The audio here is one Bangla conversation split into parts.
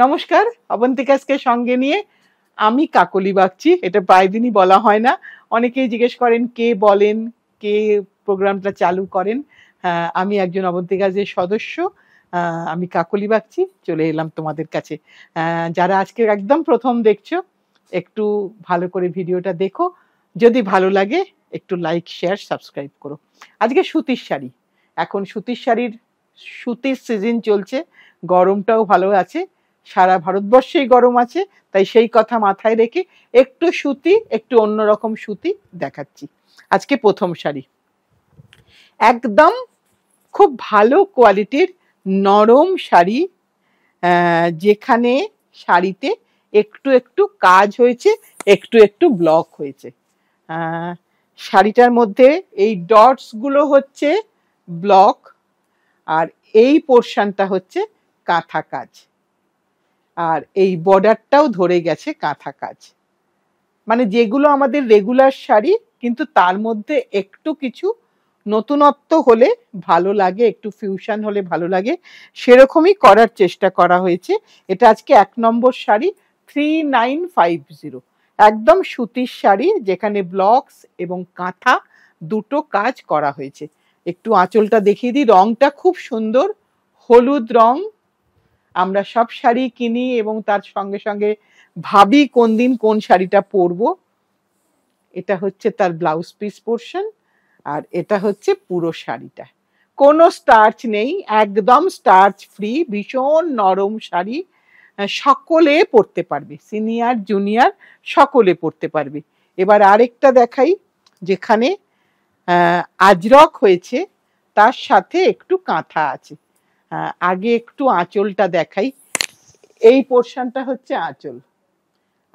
নমস্কার, অবন্তিকাসকে সঙ্গে নিয়ে আমি কাকলি বাগচি। এটা প্রায় দিনই বলা হয় না, অনেকেই জিজ্ঞেস করেন কে বলেন, কে প্রোগ্রামটা চালু করেন। আমি একজন অবন্তিকাসের সদস্য, আমি কাকলি বাগচি। চলে এলাম তোমাদের কাছে। যারা আজকে একদম প্রথম দেখছো, একটু ভালো করে ভিডিওটা দেখো, যদি ভালো লাগে একটু লাইক, শেয়ার, সাবস্ক্রাইব করো। আজকে সুতির শাড়ি, এখন সুতির শাড়ির সুতির সিজন চলছে, গরমটাও ভালো আছে, সারা ভারতবর্ষেই গরম আছে, তাই সেই কথা মাথায় রেখে একটু সুতি, একটু অন্যরকম সুতি দেখাচ্ছি। আজকে প্রথম শাড়ি একদম খুব ভালো কোয়ালিটির নরম শাড়ি, যেখানে শাড়িতে একটু একটু কাজ হয়েছে, একটু একটু ব্লক হয়েছে। শাড়িটার মধ্যে এই ডটস গুলো হচ্ছে ব্লক, আর এই পোর্শনটা হচ্ছে কাঁথা কাজ, আর এই বর্ডারটাও ধরে গেছে কাঁথা কাজ। মানে যেগুলো আমাদের রেগুলার শাড়ি, কিন্তু তার মধ্যে একটু কিছু নতুনত্ব হলে ভালো লাগে, একটু ফিউশন হলে ভালো লাগে, সেরকমই করার চেষ্টা করা হয়েছে। এটা আজকে 1 নম্বর শাড়ি, 3950, একদম সুতির শাড়ি যেখানে ব্লকস এবং কাঁথা দুটো কাজ করা হয়েছে। একটু আঁচলটা দেখিয়ে দিই, রংটা খুব সুন্দর, হলুদ রং। আমরা সব শাড়ি কিনি এবং তার সঙ্গে সঙ্গে ভাবি কোন দিন কোন শাড়িটা পরবো। এটা হচ্ছে তার ব্লাউজ পিস পোর্শন, আর এটা হচ্ছে পুরো শাড়িটা। কোনো স্টার্চ নেই, একদম স্টার্চ ফ্রি, ভীষণ নরম শাড়ি, সকলে পরতে পারবে, সিনিয়র জুনিয়র সকলে পরতে পারবে। এবার আরেকটা দেখাই, যেখানে আজরক হয়েছে, তার সাথে একটু কাঁথা আছে। আগে একটু আঁচলটা দেখাই। এই পোর্শনটা হচ্ছে আঁচল,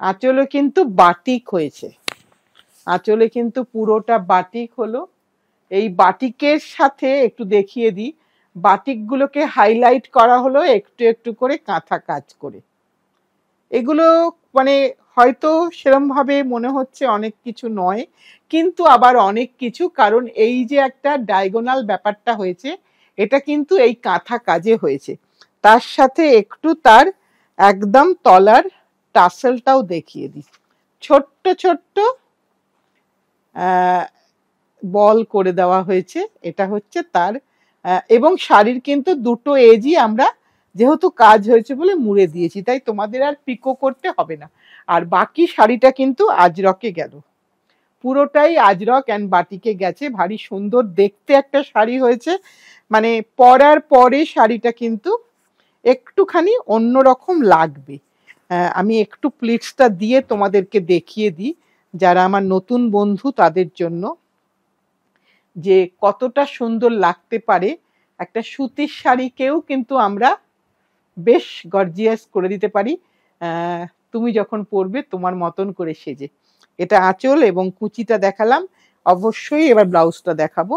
আঁচলে কিন্তু বাটিক হয়েছে, আঁচলে কিন্তু পুরোটা বাটিক হলো। এই বাটিকের সাথে একটু দেখিয়ে দিই, বাটিকগুলোকে হাইলাইট করা হলো একটু একটু করে কাঁথা কাজ করে। এগুলো মানে হয়তো সেরম ভাবে মনে হচ্ছে অনেক কিছু নয়, কিন্তু আবার অনেক কিছু, কারণ এই যে একটা ডায়াগোনাল ব্যাপারটা হয়েছে, এটা কিন্তু এই কাঁথা কাজে হয়েছে। তার সাথে একটু তার একদম তলার টাসেলটাও দেখিয়ে দিই, ছোট্ট ছোট্ট বল করে দেওয়া হয়েছে। এটা হচ্ছে তার, এবং শাড়ির কিন্তু দুটো এজই আমরা যেহেতু কাজ হয়েছে বলে মুড়ে দিয়েছি, তাই তোমাদের আর পিকো করতে হবে না। আর বাকি শাড়িটা কিন্তু আজরকে গেল, পুরোটাই আজরক অ্যান্ড বাটিকে গেছে। ভারী সুন্দর দেখতে একটা শাড়ি হয়েছে, মানে পরার পরে শাড়িটা কিন্তু একটুখানি অন্যরকম লাগবে। আমি একটু প্লিটসটা দিয়ে তোমাদেরকে দেখিয়ে দিই, যারা আমার নতুন বন্ধু তাদের জন্য, যে কতটা সুন্দর লাগতে পারে। একটা সুতির শাড়িকেও কিন্তু আমরা বেশ গর্জিয়াস করে দিতে পারি, তুমি যখন পরবে তোমার মতন করে সেজে। এটা আঁচল এবং কুচিটা দেখালাম, অবশ্যই এবার ব্লাউজটা দেখাবো।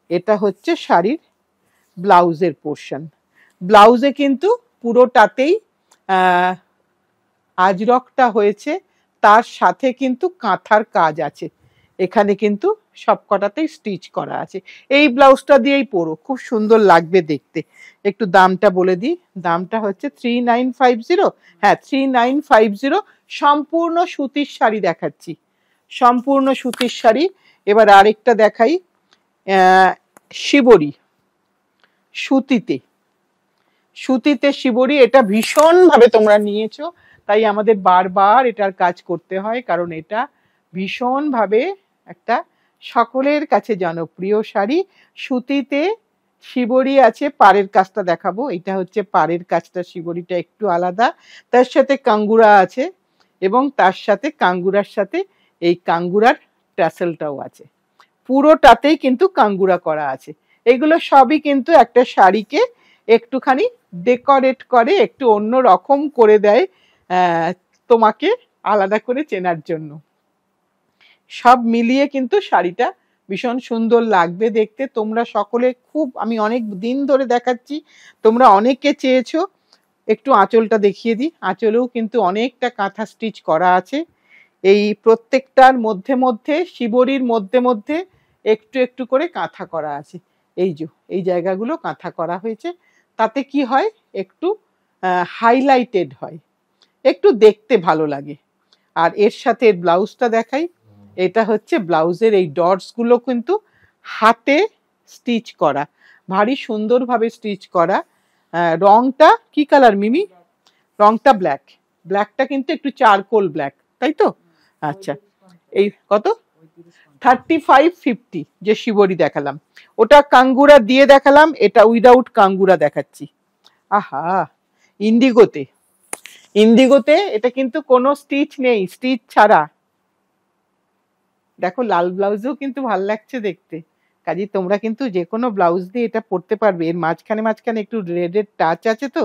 এটা হচ্ছে শাড়ির ব্লাউজের পোর্শন। ব্লাউজে কিন্তু পুরোটাতেই আজরকটা হয়েছে, তার সাথে কিন্তু কাঁথার কাজ আছে, এখানে কিন্তু সবকটাতেই স্টিচ করা আছে। এই ব্লাউজটা দিয়েই পরো, খুব সুন্দর লাগবে দেখতে। একটু দামটা বলে দিই, দামটা হচ্ছে 3950। হ্যাঁ, 3950। সম্পূর্ণ সুতির শাড়ি দেখাচ্ছি, সম্পূর্ণ সুতির শাড়ি। এবার আরেকটা দেখাই, শিবরি, সুতিতে, সুতিতে শিবরি। এটা ভীষণভাবে তোমরা নিয়েছো, তাই আমাদের বারবার এটার কাজ করতে হয়, কারণ এটা ভীষণভাবে একটা সকলের কাছে জনপ্রিয় শাড়ি। সুতিতে শিবরি আছে, পাড়ের কাজটা দেখাবো। এটা হচ্ছে পাড়ের কাজটা, শিবরিটা একটু আলাদা, তার সাথে কাঙ্গুরা আছে, এবং তার সাথে কাঙ্গুরার সাথে এই কাঙ্গুরার ট্যাসেলটাও আছে। পুরোটাতেই কিন্তু কাঙ্গুরা করা আছে। এগুলো সবই কিন্তু একটা শাড়িকে একটুখানি ডেকোরেট করে, একটু অন্য রকম করে দেয়, তোমাকে আলাদা করে চেনার জন্য। সব মিলিয়ে কিন্তু শাড়িটা ভীষণ সুন্দর লাগবে দেখতে। তোমরা সকলে খুব, আমি অনেক দিন ধরে দেখাচ্ছি, তোমরা অনেকে চেয়েছো। একটু আঁচলটা দেখিয়ে দিই, আঁচলেও কিন্তু অনেকটা কাঁথা স্টিচ করা আছে। এই প্রত্যেকটার মধ্যে মধ্যে, শিবরির মধ্যে মধ্যে একটু একটু করে কাঁথা করা আছে। এই যে এই জায়গাগুলো কাঁথা করা হয়েছে, তাতে কি হয়, একটু হাইলাইটেড হয়, একটু দেখতে ভালো লাগে। আর এর সাথে ব্লাউজটা দেখাই, এটা হচ্ছে ব্লাউজের এই ডটসগুলো কিন্তু হাতে স্টিচ করা, ভারী সুন্দরভাবে স্টিচ করা। রংটা কি কালার মিমি? রংটা ব্ল্যাক, ব্ল্যাকটা কিন্তু একটু চারকোল ব্ল্যাক, তাই তো? আচ্ছা, এই কত? 3550 যে শিবরি দেখালাম, ওটা কাঙ্গুরা দিয়ে দেখালাম, এটা উইদাউট কাঙ্গুরা দেখাচ্ছি। আহা, ইন্ডিগোতে, ইন্ডিগোতে এটা কিন্তু কোনো স্টিচ নেই, স্টিচ ছাড়া। দেখো লাল ব্লাউজেও কিন্তু ভাল লাগছে দেখতে, কাজে তোমরা কিন্তু যে কোনো ব্লাউজ দিয়ে এটা পরতে পারবে। এর মাঝখানে মাঝখানে একটু রেডের টাচ আছে তো,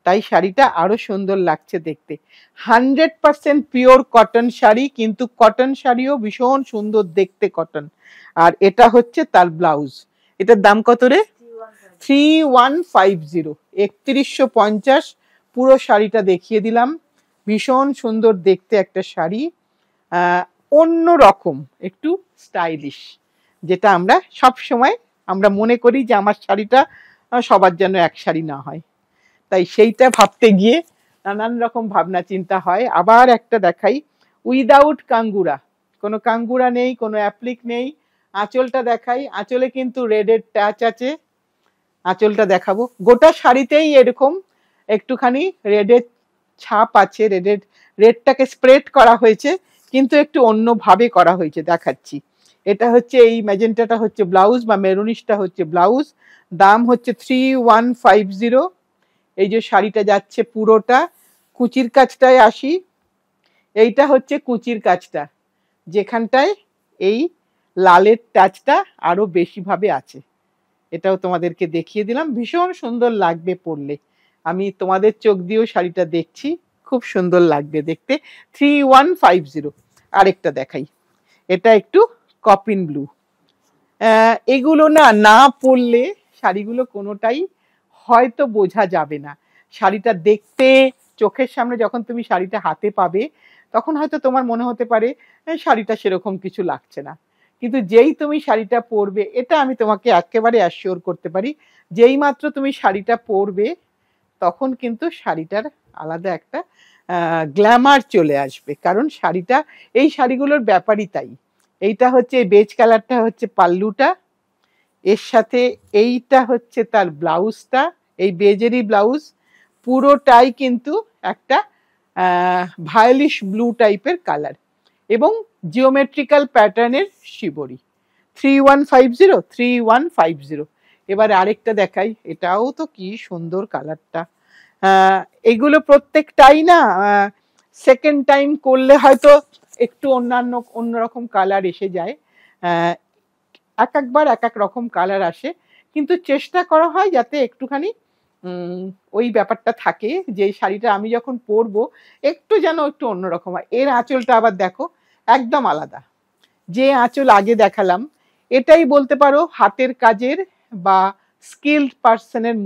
তাই শাড়িটা আরো সুন্দর লাগছে দেখতে। 100% পিওর কটন শাড়ি, কিন্তু কটন শাড়িও ভীষণ সুন্দর দেখতে কটন। আর এটা হচ্ছে তার ব্লাউজ। এটার দাম কত রে? 3150, 3150। পুরো শাড়িটা দেখিয়ে দিলাম, ভীষণ সুন্দর দেখতে একটা শাড়ি, অন্য রকম একটু স্টাইলিশ, যেটা আমরা সব সময় আমরা মনে করি যে আমার শাড়িটা সবার জন্য এক শাড়ি না হয়, তাই সেইটা ভাবতে গিয়ে নানান রকম ভাবনা চিন্তা হয়। আবার একটা দেখাই উইদাউট কাঙ্গুরা, কোনো কাঙ্গুরা নেই, কোনো অ্যাপ্লিক নেই। আঁচলটা দেখাই, আঁচলে কিন্তু রেডের টাচ আছে, আঁচলটা দেখাবো। গোটা শাড়িতেই এরকম একটুখানি রেডের ছাপ আছে, রেডটাকে স্প্রেড করা হয়েছে, কিন্তু একটু অন্যভাবে করা হয়েছে, দেখাচ্ছি। এটা হচ্ছে এই ম্যাজেন্টাটা হচ্ছে ব্লাউজ, বা মেরুনিশটা হচ্ছে ব্লাউজ। দাম হচ্ছে 3150। এই যে শাড়িটা যাচ্ছে পুরোটা। কুচির কাজটায় আসি, এইটা হচ্ছে কুচির কাজটা, যেখানটায় এই লালের টাচটা আরো বেশি ভাবে আছে। এটাও তোমাদেরকে দেখিয়ে দিলাম, ভীষণ সুন্দর লাগবে পরলে। আমি তোমাদের চোখ দিয়েও শাড়িটা দেখছি, খুব সুন্দর লাগবে দেখতে। 3150। আরেকটা দেখাই, এটা একটু কপিন ব্লু। এগুলো না না পরলে শাড়িগুলো কোনোটাই হয়তো বোঝা যাবে না। শাড়িটা দেখতে চোখের সামনে যখন তুমি শাড়িটা হাতে পাবে, তখন হয়তো তোমার মনে হতে পারে শাড়িটা সেরকম কিছু লাগছে না, কিন্তু যেই তুমি শাড়িটা পরবে, এটা আমি তোমাকে একেবারে অ্যাসিওর করতে পারি, যেই মাত্র তুমি শাড়িটা পরবে তখন কিন্তু শাড়িটার আলাদা একটা গ্ল্যামার চলে আসবে। কারণ শাড়িটা, এই শাড়িগুলোর ব্যাপারই তাই। এইটা হচ্ছে বেজ কালারটা হচ্ছে পাল্লুটা, এর সাথে এইটা হচ্ছে তার ব্লাউজটা, এই বেজেরই ব্লাউজ। পুরোটাই কিন্তু একটা ভায়োলিশ ব্লু টাইপের কালার, এবং জিওমেট্রিক্যাল প্যাটার্নের শিবরি। 3150, 3150। এবার আরেকটা দেখাই, এটাও তো কি সুন্দর কালারটা। এগুলো প্রত্যেকটাই না সেকেন্ড টাইম করলে হয়তো একটু অন্যরকম কালার এসে যায়, এক একবার এক এক রকম কালার আসে, কিন্তু চেষ্টা করা হয় যাতে একটুখানি ওই ব্যাপারটা থাকে যে শাড়িটা আমি যখন পরবো একটু যেন একটু অন্যরকম হয়। এর আঁচলটা আবার দেখো একদম আলাদা, যে আঁচল আগে দেখালাম এটাই বলতে পারো হাতের কাজের বা স্কিলড পার্সনের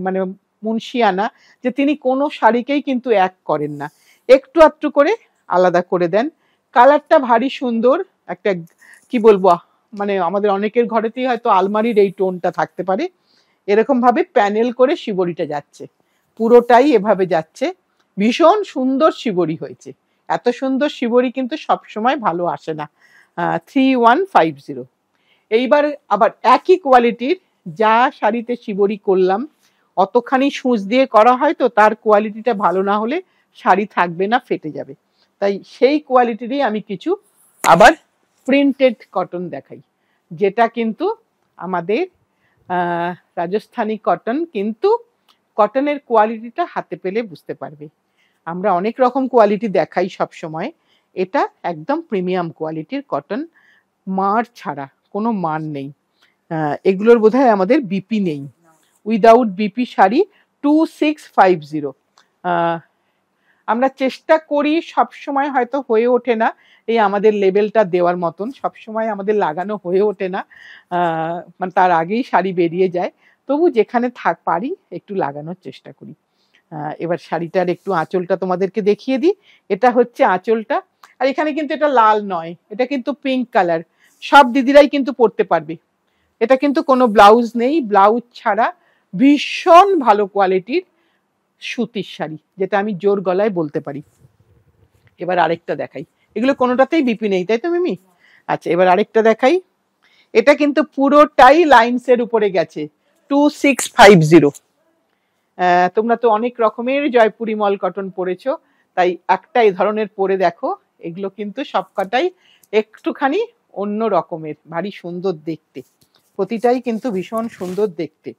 মানে মুন্সিয়ানা, যে তিনি কোনো শাড়িকেই কিন্তু এক করেন না, একটু আধটু করে আলাদা করে দেন। কালারটা ভারী সুন্দর, একটা কি বলবো, মানে আমাদের অনেকের ঘরেতেই হয়তো আলমারির এই টোনটা থাকতে পারে। এরকম ভাবে প্যানেল করে শিবরিটা যাচ্ছে, পুরোটাই এভাবে যাচ্ছে, ভীষণ সুন্দর শিবরি হয়েছে। এত সুন্দর শিবরি কিন্তু সবসময় ভালো আসে না। 3150। এইবার আবার একই কোয়ালিটির যা শাড়িতে শিবরি করলাম, অতখানি সূচ দিয়ে করা হয় তো তার কোয়ালিটিটা ভালো না হলে শাড়ি থাকবে না, ফেটে যাবে। তাই সেই কোয়ালিটিরই আমি কিছু আবার প্রিন্টেড কটন দেখাই, যেটা কিন্তু আমাদের রাজস্থানী কটন, কিন্তু কটনের কোয়ালিটিটা হাতে পেলে বুঝতে পারবে। আমরা অনেক রকম কোয়ালিটি দেখাই সব সময়, এটা একদম প্রিমিয়াম কোয়ালিটির কটন, মার ছাড়া, কোনো মান নেই। এগুলোর বোধহয় আমাদের বিপি নেই, উইদাউট বিপি শাড়ি 2650। আমরা চেষ্টা করি, সব সময় হয়তো হয়ে ওঠে না এই আমাদের লেবেলটা দেওয়ার মতন, সব সময় আমাদের লাগানো হয়ে ওঠে না, মানে তার আগেই শাড়ি বেরিয়ে যায়, তবু যেখানে পারি একটু লাগানোর চেষ্টা করি। এবার শাড়িটার একটু আঁচলটা তোমাদেরকে দেখিয়ে দিই, এটা হচ্ছে আঁচলটা। আর এখানে কিন্তু এটা লাল নয়, এটা কিন্তু পিঙ্ক কালার, সব দিদিরাই কিন্তু পরতে পারবে। এটা কিন্তু কোনো ব্লাউজ নেই, ব্লাউজ ছাড়া ভীষণ ভালো কোয়ালিটির সুতির শাড়ি, যেটা আমি জোর গলায় বলতে পারি। এবার আরেকটা দেখাই, এগুলো কোনোটাতেই বিপি নেই তাই তো মিমি? আচ্ছা, এবার আরেকটা দেখাই। এটা কিন্তু পুরোটাই লাইন্সের উপরে গেছে, 2650। তোমরা তো অনেক রকমের জয়পুরি মল কটন পরেছো, তাই একটা এই ধরনের পরে দেখো। এগুলো কিন্তু সবকটাই একটুখানি অন্য রকমের, ভারী সুন্দর দেখতে, প্রতিটাই কিন্তু ভীষণ সুন্দর দেখতে।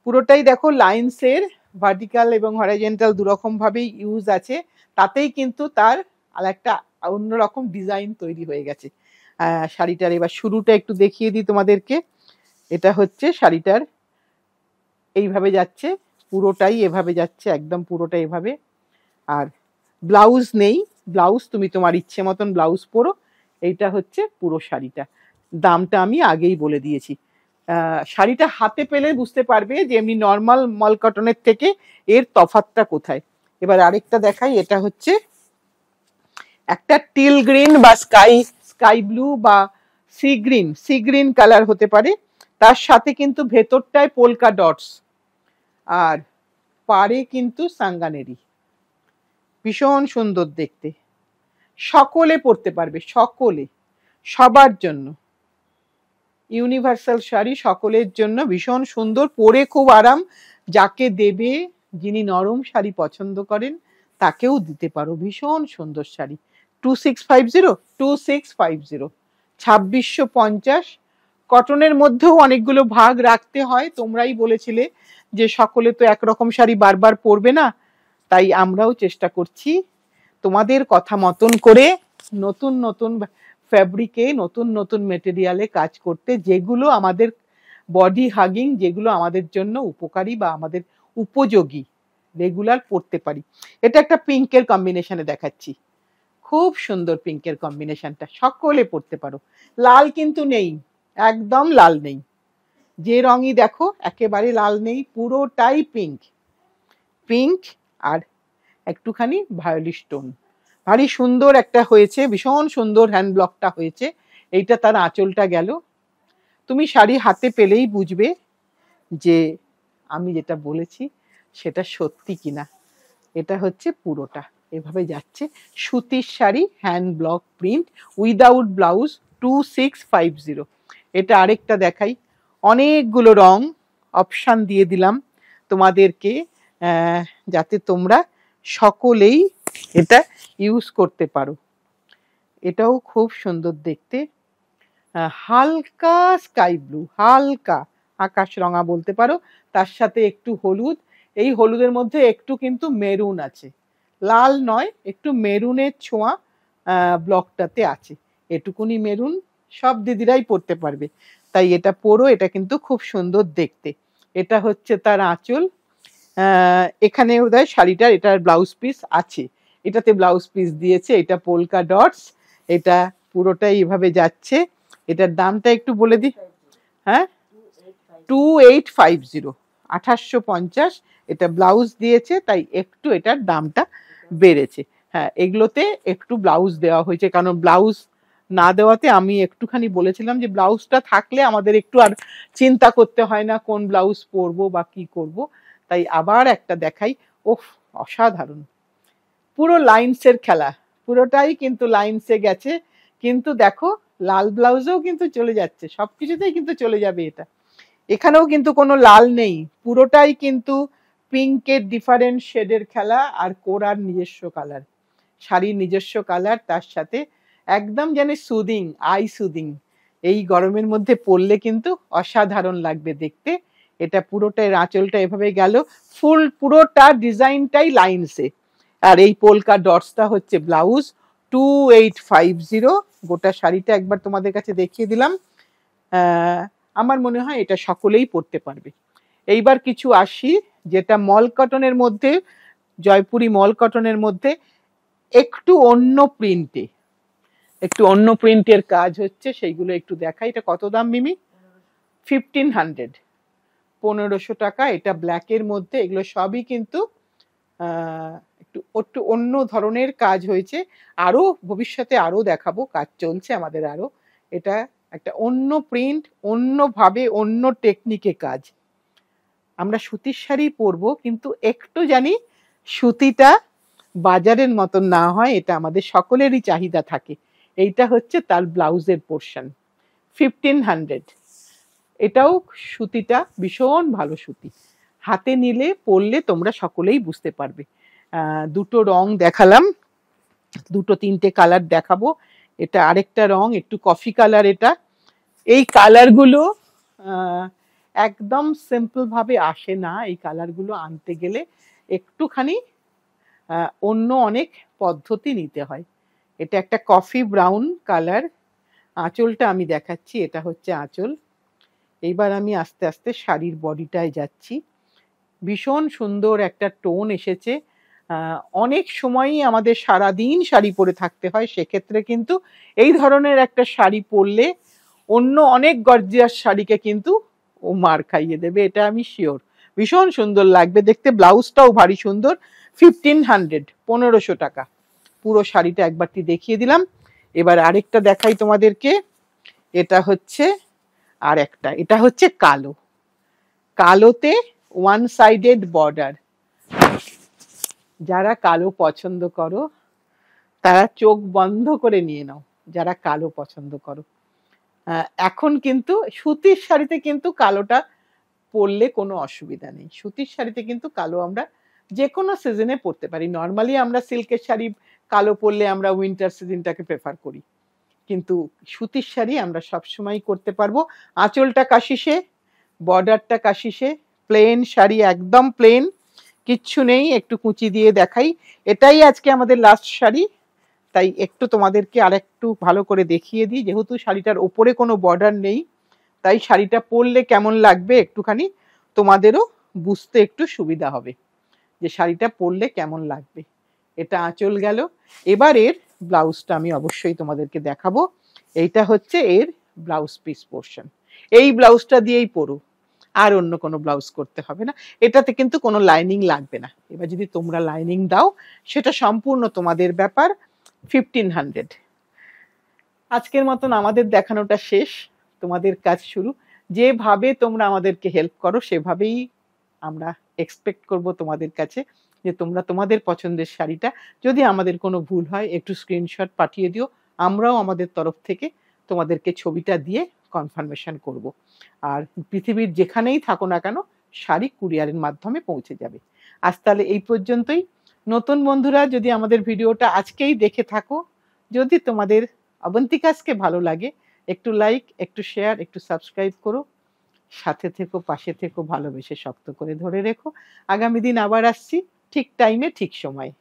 পুরোটাই দেখো লাইন্সের, ভার্টিক্যাল এবং হরাইজন্টাল দুরকম ভাবেই ইউজ আছে, তাতেই কিন্তু তার আর একটা অন্যরকম ডিজাইন তৈরি হয়ে গেছে শাড়িটার। এবার শুরুটা একটু দেখিয়ে দিই তোমাদেরকে। এটা হচ্ছে শাড়িটার, এইভাবে যাচ্ছে, পুরোটাই এভাবে যাচ্ছে, একদম পুরোটা এভাবে। আর ব্লাউজ নেই, ব্লাউজ তুমি তোমার ইচ্ছে মতন ব্লাউজ পরো। এইটা হচ্ছে পুরো শাড়িটা। দামটা আমি আগেই বলে দিয়েছি। শাড়িটা হাতে পেলে বুঝতে পারবে যে এমনি নর্মাল মল কটনের থেকে এর তফাৎটা কোথায়। এবার আরেকটা দেখাই। এটা হচ্ছে একটা টিল গ্রিন বা স্কাই ব্লু বা সি গ্রিন কালার হতে পারে, তার সাথে কিন্তু ভেতরটায় পোলকা ডটস, আর পারে কিন্তু সাঙ্গানেরি। ভীষণ সুন্দর দেখতে, সকলে পরতে পারবে, সকলে, সবার জন্য ইউনিভার্সাল শাড়ি, সকলের জন্য ভীষণ সুন্দর, পরে খুব আরাম। যাকে দেবে, যিনি নরম শাড়ি পছন্দ করেন তাকেও দিতে পারো। ভীষণ সুন্দর শাড়ি। 2650 2650। কটনের মধ্যেও অনেকগুলো ভাগ রাখতে হয়, তোমরাই বলেছিলে যে সকলে তো একরকম শাড়ি বারবার পরবে না, তাই আমরাও চেষ্টা করছি তোমাদের কথা মতন করে নতুন নতুন ফ্যাব্রিকে, নতুন নতুন মেটেরিয়ালে কাজ করতে, যেগুলো আমাদের বডি হাগিং, যেগুলো আমাদের জন্য উপকারী বা আমাদের উপযোগী, রেগুলার পরতে পারি। এটা একটা পিঙ্কের কম্বিনেশনে দেখাচ্ছি, খুব সুন্দর পিঙ্কের কম্বিনেশনটা, সকলে পরতে পারো। লাল কিন্তু নেই, একদম লাল নেই, যে রঙই দেখো একেবারে লাল নেই, পুরোটাই পিঙ্ক। পিঙ্ক আর একটুখানি ভায়োলেট টোন, ভারী সুন্দর একটা হয়েছে, ভীষণ সুন্দর হ্যান্ড ব্লকটা হয়েছে। এইটা তার আঁচলটা গেল। তুমি শাড়ি হাতে পেলেই বুঝবে যে আমি যেটা বলেছি সেটা সত্যি কিনা। এটা হচ্ছে পুরোটা এভাবে যাচ্ছে, সুতির sari, hand block print, without blouse, 2650। এটা আরেকটা দেখাই। অনেকগুলো রং অপশান দিয়ে দিলাম তোমাদেরকে, যাতে তোমরা সকলেই এটা ইউজ করতে পারো। এটাও খুব সুন্দর দেখতে, হালকা স্কাই ব্লু, হালকা আকাশ রঙা বলতে পারো, তার সাথে একটু হলুদ। এই হলুদের মধ্যে একটু কিন্তু মেরুন আছে, লাল নয়, একটু মেরুনের ছোঁয়া ব্লকটাতে আছে। এটুকুনি মেরুন সব দিদিরাই পরতে পারবে, তাই এটা পরো। এটা কিন্তু খুব সুন্দর দেখতে। এটা হচ্ছে তার আঁচল। এখানে বোধহয় শাড়িটার এটার ব্লাউজ পিস আছে, এটাতে ব্লাউজ পিস দিয়েছে, এটা পোলকা ডটস। এটা পুরোটাই এভাবে যাচ্ছে। এটার দামটা একটু বলে দিই। হ্যাঁ, 2850, 2850। এটা ব্লাউজ দিয়েছে, তাই একটু এটার দামটা বেড়েছে। হ্যাঁ, এগুলোতে একটু ব্লাউজ দেওয়া হয়েছে, কারণ ব্লাউজ না দেওয়াতে আমি একটুখানি বলেছিলাম যে ব্লাউজটা থাকলে আমাদের একটু আর চিন্তা করতে হয় না কোন ব্লাউজ পরবো বা কি করব। তাই আবার একটা দেখাই। ওহ, অসাধারণ, পুরো লাইন্সের খেলা, পুরোটাই কিন্তু লাইন্সে গেছে। কিন্তু দেখো লাল ব্লাউজেও কিন্তু চলে যাচ্ছে, সবকিছুতেই কিন্তু চলে যাবে এটা। এখানেও কিন্তু কোনো লাল নেই, পুরোটাই কিন্তু পিঙ্কের ডিফারেন্ট শেডের খেলা, আর কোরার নিজস্ব কালার, শাড়ির নিজস্ব কালার, তার সাথে একদম যেন সুদিং, আই সুদিং। এই গরমের মধ্যে পরলে কিন্তু অসাধারণ লাগবে দেখতে। এটা পুরোটাই আঁচলটা এভাবে গেল, ফুল পুরোটা ডিজাইনটাই লাইন্সে, আর এই পোলকা ডটসটা হচ্ছে ব্লাউজ। 2850। গোটা শাড়িটা একবার তোমাদের কাছে দেখিয়ে দিলাম। আমার মনে হয় এটা সকলেই পরতে পারবে। এইবার কিছু আসি, যেটা মল কটনের মধ্যে, জয়পুরি মল কটনের মধ্যে একটু অন্য প্রিন্টে, একটু অন্য প্রিন্টের কাজ হচ্ছে, সেইগুলো একটু দেখাই। এটা কত দাম মিমি? 1500, 1500 টাকা। এটা ব্ল্যাকের মধ্যে, এগুলো সবই কিন্তু একটু অন্য ধরনের কাজ হয়েছে। আরো ভবিষ্যতে আরো দেখাবো, কাজ চলছে আমাদের আরো। এটা একটা অন্য প্রিন্ট, অন্যভাবে, অন্য টেকনিকে কাজ। আমরা সুতির শাড়ি পরবো, কিন্তু একটু জানি সুতিটা বাজারের মতন না হয়, এটা আমাদের সকলেরই চাহিদা থাকে। এইটা হচ্ছে তার ব্লাউজের পোর্শন, 1500। এটাও সুতিটা ভীষণ ভালো সুতি, হাতে নিলে পরলে তোমরা সকলেই বুঝতে পারবে। দুটো রং দেখালাম, দুটো তিনটে কালার দেখাবো। এটা আরেকটা রং, একটু কফি কালার। এটা এই কালারগুলো একদম সিম্পল ভাবে আসে না, এই কালারগুলো আনতে গেলে একটুখানি অন্য অনেক পদ্ধতি নিতে হয়। এটা একটা কফি ব্রাউন কালার। আঁচলটা আমি দেখাচ্ছি, এটা হচ্ছে আঁচল। এইবার আমি আস্তে আস্তে শাড়ির বডিটায় যাচ্ছি। ভীষণ সুন্দর একটা টোন এসেছে। অনেক সময়ই আমাদের সারাদিন শাড়ি পরে থাকতে হয়, সেক্ষেত্রে কিন্তু এই ধরনের একটা শাড়ি পরলে অন্য অনেক গর্জিয়াস শাড়িকে কিন্তু ও মার খাইয়ে দেবে, এটা আমি শিওর। ভীষণ সুন্দর লাগবে দেখতে, ব্লাউজটাও ভারী সুন্দর। 1500, 1500 টাকা। পুরো শাড়িটা একবারটি দেখিয়ে দিলাম। এবার আরেকটা দেখাই তোমাদেরকে। এটা হচ্ছে আর একটা, এটা হচ্ছে কালো, কালোতে ওয়ান সাইডেড বর্ডার। যারা কালো পছন্দ করো তারা চোখ বন্ধ করে নিয়ে নাও, যারা কালো পছন্দ করো। এখন কিন্তু সুতির শাড়িতে কিন্তু কালোটা পরলে কোনো অসুবিধা নেই। সুতির শাড়িতে কিন্তু কালো আমরা যে কোনো সিজনে পরতে পারি। নর্মালি আমরা সিল্কের শাড়ি কালো পরলে আমরা উইন্টার সিজনটাকে প্রেফার করি, কিন্তু সুতির শাড়ি আমরা সবসময় করতে পারবো। আঁচলটা কাশিসে, বর্ডারটা কাশিসে, প্লেন শাড়ি, একদম প্লেন, কিচ্ছু নেই। একটু কুচি দিয়ে দেখাই, এটাই আজকে আমাদের লাস্ট শাড়ি, তাই একটু তোমাদেরকে আরেকটু ভালো করে দেখিয়ে দিই। যেহেতু শাড়িটার ওপরে কোনো বর্ডার নেই, তাই শাড়িটা পরলে কেমন লাগবে একটুখানি তোমাদেরও বুঝতে একটু সুবিধা হবে যে শাড়িটা পরলে কেমন লাগবে। এটা আঁচল গেল। এবার এর ব্লাউজটা আমি অবশ্যই তোমাদেরকে দেখাবো। এইটা হচ্ছে এর ব্লাউজ পিস পোর্শন। এই ব্লাউজটা দিয়েই পরো, আর অন্য কোনো ব্লাউজ করতে হবে না। এটাতে কিন্তু কোনো লাইনিং লাগবে না। এবার যদি তোমরা লাইনিং দাও সেটা সম্পূর্ণ তোমাদের ব্যাপার। 1500। আজকের মতন আমাদের দেখানোটা শেষ, তোমাদের কাজ শুরু। যেভাবে তোমরা আমাদেরকে হেল্প করো সেভাবেই আমরা এক্সপেক্ট করব তোমাদের কাছে যে তোমরা তোমাদের পছন্দের শাড়িটা, যদি আমাদের কোনো ভুল হয় একটু স্ক্রিনশট পাঠিয়ে দিও, আমরাও আমাদের তরফ থেকে তোমাদেরকে ছবিটা দিয়ে কনফার্মেশন করব। আর পৃথিবীর যেখানেই থাকো না কেন শাড়ি কুরিয়ারের মাধ্যমে পৌঁছে যাবে। আজ তাহলে এই পর্যন্তই। নতুন বন্ধুরা যদি আমাদের ভিডিওটা আজকেই দেখে থাকো, যদি তোমাদের অবন্তিকাসকে ভালো লাগে, একটু লাইক, একটু শেয়ার, একটু সাবস্ক্রাইব করো। সাথে থেকো, পাশে থেকো, ভালোবেসে শক্ত করে ধরে রেখো। আগামী দিন আবার আসছি, ঠিক টাইমে ঠিক সময়।